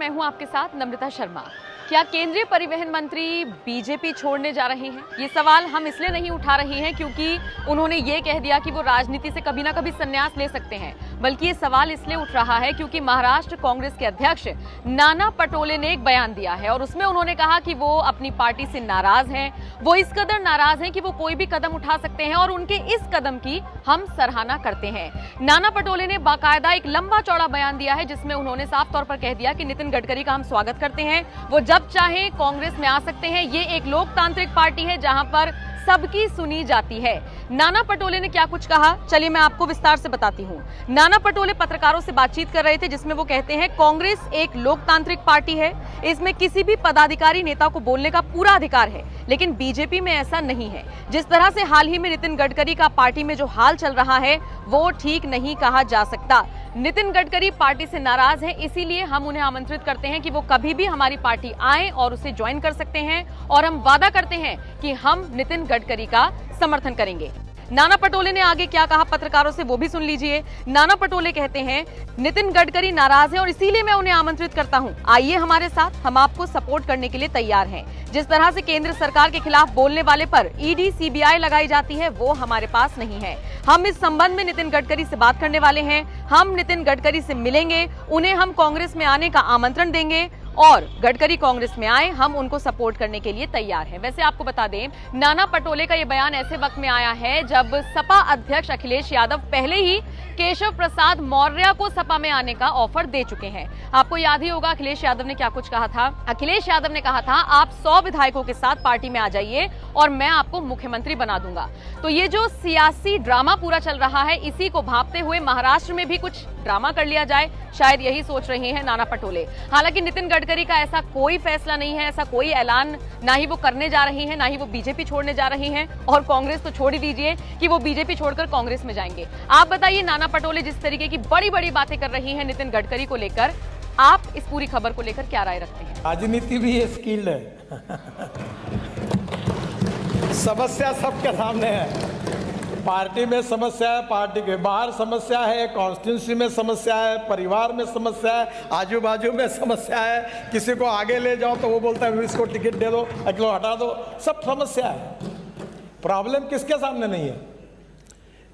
मैं हूं आपके साथ नम्रता शर्मा। क्या केंद्रीय परिवहन मंत्री बीजेपी छोड़ने जा रहे हैं? ये सवाल हम इसलिए नहीं उठा रहे हैं क्योंकि उन्होंने ये कह दिया कि वो राजनीति से कभी ना कभी संन्यास ले सकते हैं, बल्कि ये सवाल इसलिए उठ रहा है क्योंकि महाराष्ट्र कांग्रेस के अध्यक्ष नाना पटोले ने एक बयान दिया है और उसमें उन्होंने कहा कि वो अपनी पार्टी से नाराज हैं। वो इस कदर नाराज हैं कि वो कोई भी कदम उठा सकते हैं और उनके इस कदम की हम सराहना करते हैं। नाना पटोले ने बाकायदा एक लंबा चौड़ा बयान दिया है जिसमें उन्होंने साफ तौर पर कह दिया कि नितिन गडकरी का हम स्वागत करते हैं, वो जब चाहे कांग्रेस में आ सकते हैं। ये एक लोकतांत्रिक पार्टी है जहां पर सबकी सुनी जाती है। नाना पटोले ने क्या कुछ कहा, चलिए मैं आपको विस्तार से बताती हूं। नाना पटोले पत्रकारों से बातचीत कर रहे थे जिसमें वो कहते हैं कांग्रेस एक लोकतांत्रिक पार्टी है, इसमें किसी भी पदाधिकारी नेता को बोलने का पूरा अधिकार है, लेकिन बीजेपी में ऐसा नहीं है। जिस तरह से हाल ही में नितिन गडकरी का पार्टी में जो हाल चल रहा है वो ठीक नहीं कहा जा सकता। नितिन गडकरी पार्टी से नाराज हैं, इसीलिए हम उन्हें आमंत्रित करते हैं कि वो कभी भी हमारी पार्टी आए और उसे ज्वाइन कर सकते हैं और हम वादा करते हैं कि हम नितिन गडकरी का समर्थन करेंगे। नाना पटोले ने आगे क्या कहा पत्रकारों से वो भी सुन लीजिए। नाना पटोले कहते हैं नितिन गडकरी नाराज हैं और इसीलिए मैं उन्हें आमंत्रित करता हूं, आइए हमारे साथ, हम आपको सपोर्ट करने के लिए तैयार हैं। जिस तरह से केंद्र सरकार के खिलाफ बोलने वाले पर ईडी सीबीआई लगाई जाती है वो हमारे पास नहीं है। हम इस संबंध में नितिन गडकरी से बात करने वाले हैं, हम नितिन गडकरी से मिलेंगे, उन्हें हम कांग्रेस में आने का आमंत्रण देंगे और गडकरी कांग्रेस में आए, हम उनको सपोर्ट करने के लिए तैयार हैं। वैसे आपको बता दें, नाना पटोले का यह बयान ऐसे वक्त में आया है जब सपा अध्यक्ष अखिलेश यादव पहले ही केशव प्रसाद मौर्य को सपा में आने का ऑफर दे चुके हैं। आपको याद ही होगा अखिलेश यादव ने क्या कुछ कहा था। अखिलेश यादव ने कहा था आप 100 विधायकों के साथ पार्टी में आ जाइए और मैं आपको मुख्यमंत्री बना दूंगा। तो ये जो सियासी ड्रामा पूरा चल रहा है, इसी को भांपते हुए महाराष्ट्र में भी कुछ ड्रामा कर लिया जाए, शायद यही सोच रहे हैं नाना पटोले। हालांकि नितिन गडकरी का ऐसा कोई फैसला नहीं है, ऐसा कोई ऐलान ना ही वो करने जा रही हैं, ना ही वो बीजेपी छोड़ने जा रही हैं और कांग्रेस तो छोड़ ही दीजिए कि वो बीजेपी छोड़कर कांग्रेस में जाएंगे। आप बताइए, नाना पटोले जिस तरीके की बड़ी बड़ी बातें कर रही हैं नितिन गडकरी को लेकर, आप इस पूरी खबर को लेकर क्या राय रखते हैं? राजनीति भी स्किल्ड है। समस्या सबके सामने है, पार्टी में समस्या है, पार्टी के बाहर समस्या है, कॉन्स्टिट्यूंसी में समस्या है, परिवार में समस्या है, आजू बाजू में समस्या है। किसी को आगे ले जाओ तो वो बोलता है इसको टिकट दे दो, अगलो हटा दो, सब समस्या है। प्रॉब्लम किसके सामने नहीं है?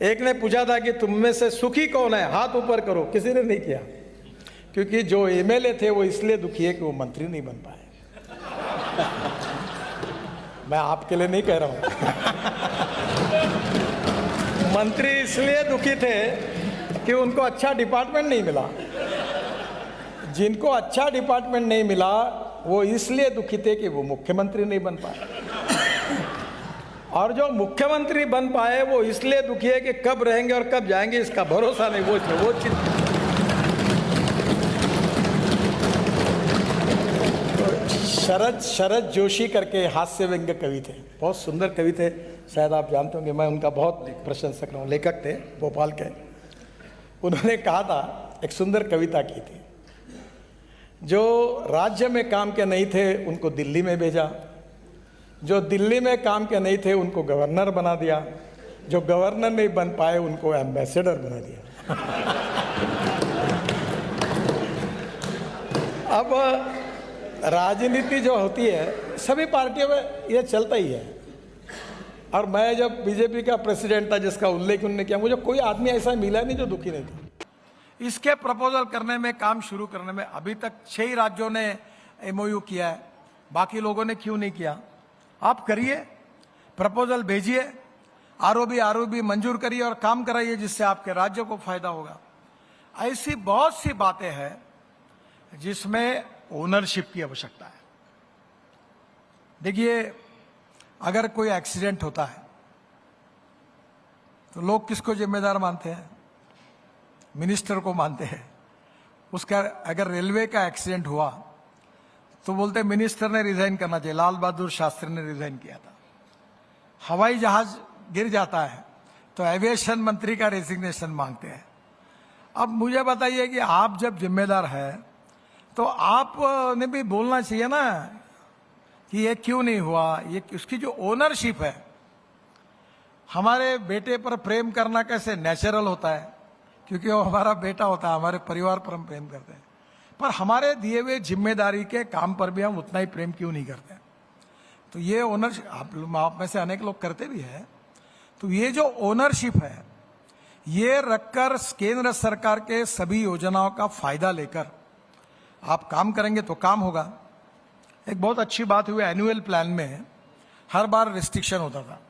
एक ने पूछा था कि तुम में से सुखी कौन है, हाथ ऊपर करो, किसी ने नहीं किया, क्योंकि जो एमएलए थे वो इसलिए दुखी है कि वो मंत्री नहीं बन पाए। मैं आपके लिए नहीं कह रहा हूं। मंत्री इसलिए दुखी थे कि उनको अच्छा डिपार्टमेंट नहीं मिला। जिनको अच्छा डिपार्टमेंट नहीं मिला वो इसलिए दुखी थे कि वो मुख्यमंत्री नहीं बन पाए, और जो मुख्यमंत्री बन पाए वो इसलिए दुखी है कि कब रहेंगे और कब जाएंगे इसका भरोसा नहीं। वो शरद जोशी करके हास्य व्यंग्य कवि थे, बहुत सुंदर कवि थे, शायद आप जानते होंगे, मैं उनका बहुत प्रशंसक रहा हूँ, लेखक थे भोपाल के। उन्होंने कहा था, एक सुंदर कविता की थी, जो राज्य में काम के नहीं थे उनको दिल्ली में भेजा, जो दिल्ली में काम के नहीं थे उनको गवर्नर बना दिया, जो गवर्नर नहीं बन पाए उनको एम्बेसडर बना दिया। अब राजनीति जो होती है सभी पार्टियों में ये चलता ही है। और मैं जब बीजेपी का प्रेसिडेंट था, जिसका उल्लेख उन्होंने किया, मुझे कोई आदमी ऐसा मिला नहीं जो दुखी नहीं था। इसके प्रपोजल करने में, काम शुरू करने में अभी तक 6 राज्यों ने एमओयू किया है, बाकी लोगों ने क्यों नहीं किया? आप करिए, प्रपोजल भेजिए, आरओबी मंजूर करिए और काम कराइए जिससे आपके राज्य को फायदा होगा। ऐसी बहुत सी बातें हैं जिसमें ओनरशिप की आवश्यकता है। देखिए, अगर कोई एक्सीडेंट होता है तो लोग किसको जिम्मेदार मानते हैं? मिनिस्टर को मानते हैं। उसका अगर रेलवे का एक्सीडेंट हुआ तो बोलते हैं मिनिस्टर ने रिजाइन करना चाहिए। लाल बहादुर शास्त्री ने रिजाइन किया था। हवाई जहाज गिर जाता है तो एविएशन मंत्री का रेजिग्नेशन मांगते हैं। अब मुझे बताइए कि आप जब जिम्मेदार है तो आपने भी बोलना चाहिए ना कि ये क्यों नहीं हुआ। ये उसकी जो ओनरशिप है, हमारे बेटे पर प्रेम करना कैसे नेचुरल होता है, क्योंकि वो हमारा बेटा होता है, हमारे परिवार पर हम प्रेम करते हैं। पर हमारे दिए हुए जिम्मेदारी के काम पर भी हम उतना ही प्रेम क्यों नहीं करते? तो ये ओनरशिप आप में से अनेक लोग करते भी हैं। तो ये जो ओनरशिप है, ये रखकर केंद्र सरकार के सभी योजनाओं का फायदा लेकर आप काम करेंगे तो काम होगा। एक बहुत अच्छी बात हुई, एनुअल प्लान में हर बार रिस्ट्रिक्शन होता था।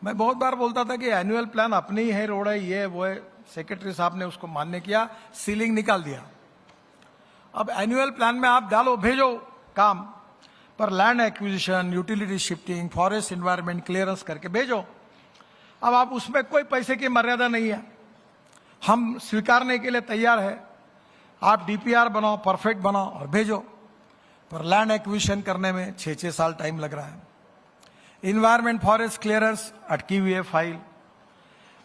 मैं बहुत बार बोलता था कि एनुअल प्लान अपने ही है, रोड है, ये है, वो है। सेक्रेटरी साहब ने उसको मान्य किया, सीलिंग निकाल दिया। अब एनुअल प्लान में आप डालो, भेजो काम, पर land acquisition, utility shifting, forest environment clearance करके भेजो। अब आप उसमें कोई पैसे की मर्यादा नहीं है, हम स्वीकारने के लिए तैयार है। आप डीपीआर बनाओ, परफेक्ट बनाओ और भेजो। पर लैंड एक्विजिशन करने में 6-6 साल टाइम लग रहा है। इन्वायरमेंट फॉरेस्ट क्लियरेंस अटकी हुई है फाइल।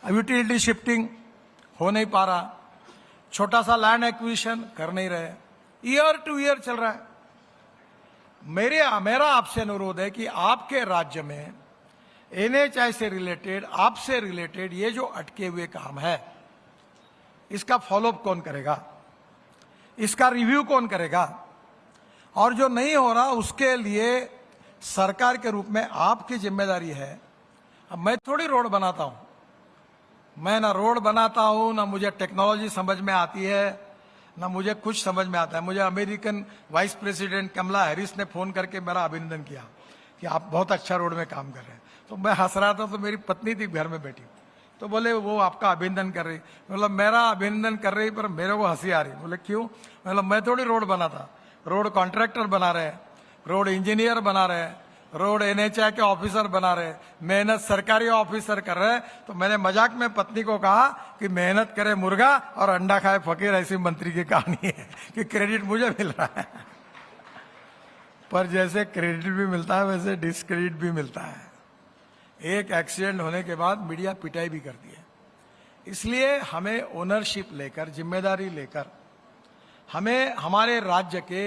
यूटिलिटी शिफ्टिंग हो नहीं पा रहा। छोटा सा लैंड एक्विजिशन कर नहीं रहे, ईयर टू ईयर चल रहा है। मेरा आपसे अनुरोध है कि आपके राज्य में एनएचआई से रिलेटेड, आपसे रिलेटेड ये जो अटके हुए काम है, इसका फॉलोअप कौन करेगा, इसका रिव्यू कौन करेगा, और जो नहीं हो रहा उसके लिए सरकार के रूप में आपकी जिम्मेदारी है। अब मैं थोड़ी रोड बनाता हूं, मैं ना रोड बनाता हूं, ना मुझे टेक्नोलॉजी समझ में आती है, ना मुझे कुछ समझ में आता है। मुझे American vice president Kamala Harris ने फोन करके मेरा अभिनंदन किया कि आप बहुत अच्छा रोड में काम कर रहे हैं। तो मैं हंस रहा था, तो मेरी पत्नी थी घर में बैठी, तो बोले वो आपका अभिनंदन कर रही। मतलब मेरा अभिनंदन कर रही, पर मेरे को हंसी आ रही। बोले क्यों? मतलब मैं थोड़ी रोड बनाता, रोड कॉन्ट्रैक्टर बना रहे, रोड इंजीनियर बना रहे, रोड एनएचआई के ऑफिसर बना रहे, मेहनत सरकारी ऑफिसर कर रहे। तो मैंने मजाक में पत्नी को कहा कि मेहनत करे मुर्गा और अंडा खाए फकीर, ऐसी मंत्री की कहानी है कि क्रेडिट मुझे मिल रहा है। पर जैसे क्रेडिट भी मिलता है, वैसे डिस्क्रेडिट भी मिलता है। एक एक्सीडेंट होने के बाद मीडिया पिटाई भी करती है। इसलिए हमें ओनरशिप लेकर, जिम्मेदारी लेकर, हमें हमारे राज्य के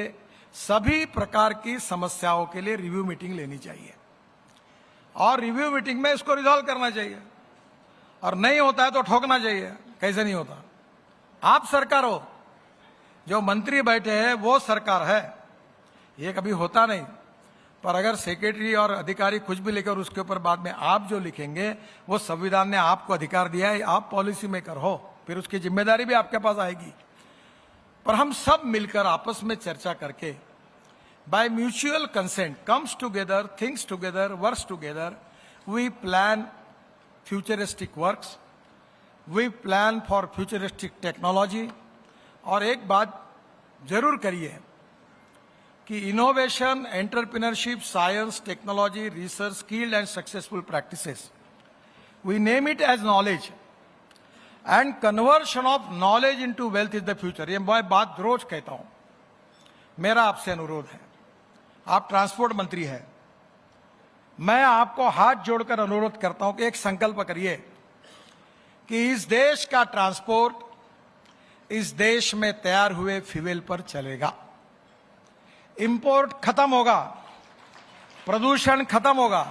सभी प्रकार की समस्याओं के लिए रिव्यू मीटिंग लेनी चाहिए और रिव्यू मीटिंग में इसको रिजॉल्व करना चाहिए। और नहीं होता है तो ठोकना चाहिए। कैसे नहीं होता? आप सरकार हो, जो मंत्री बैठे हैं वो सरकार है, ये कभी होता नहीं। पर अगर सेक्रेटरी और अधिकारी कुछ भी लेकर उसके ऊपर बाद में आप जो लिखेंगे, वो संविधान ने आपको अधिकार दिया है, आप पॉलिसी मेकर हो, फिर उसकी जिम्मेदारी भी आपके पास आएगी। पर हम सब मिलकर आपस में चर्चा करके, by mutual consent, comes together, thinks together, works together, we plan futuristic works, we plan for futuristic technology. और एक बात जरूर करिए कि innovation, entrepreneurship, science, technology, research, skilled and successful practices, we name it as knowledge and conversion of knowledge into wealth is the future. ये मैं बात रोज कहता हूं। मेरा आपसे अनुरोध है, आप ट्रांसपोर्ट मंत्री हैं, मैं आपको हाथ जोड़कर अनुरोध करता हूं कि एक संकल्प करिए कि इस देश का ट्रांसपोर्ट इस देश में तैयार हुए फ्यूल पर चलेगा। इंपोर्ट खत्म होगा, प्रदूषण खत्म होगा,